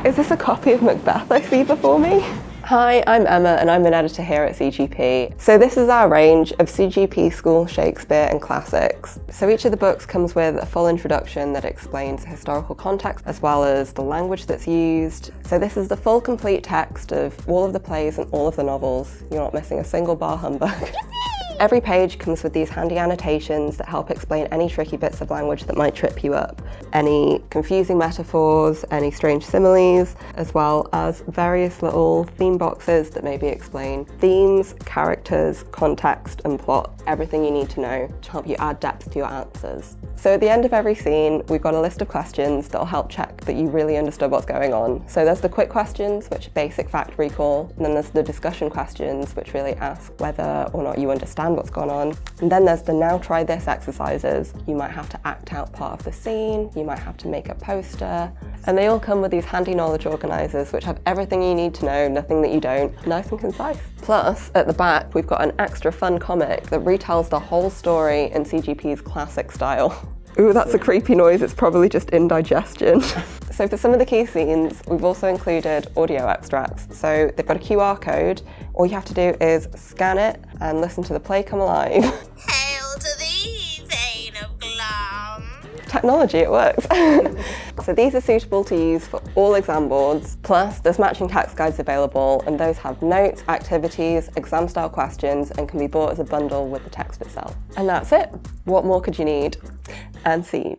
Is this a copy of Macbeth I see before me? Hi, I'm Emma and I'm an editor here at CGP. So this is our range of CGP School Shakespeare and classics. So each of the books comes with a full introduction that explains the historical context as well as the language that's used. So this is the full complete text of all of the plays and all of the novels. You're not missing a single bar humbug. Every page comes with these handy annotations that help explain any tricky bits of language that might trip you up, any confusing metaphors, any strange similes, as well as various little theme boxes that maybe explain themes, characters, context and plot, everything you need to know to help you add depth to your answers. So at the end of every scene, we've got a list of questions that'll help check that you really understood what's going on. So there's the quick questions, which are basic fact recall, and then there's the discussion questions, which really ask whether or not you understand what's gone on. And then there's the now try this exercises. You might have to act out part of the scene, you might have to make a poster, and they all come with these handy knowledge organisers which have everything you need to know, nothing that you don't, nice and concise. Plus, at the back, we've got an extra fun comic that retells the whole story in CGP's classic style. Ooh, that's a creepy noise, it's probably just indigestion. So for some of the key scenes, we've also included audio extracts. So they've got a QR code. All you have to do is scan it and listen to the play come alive. Hail to thee, Thane of Glum. Technology, it works. So these are suitable to use for all exam boards. Plus, there's matching text guides available, and those have notes, activities, exam-style questions, and can be bought as a bundle with the text itself. And that's it. What more could you need? And scene.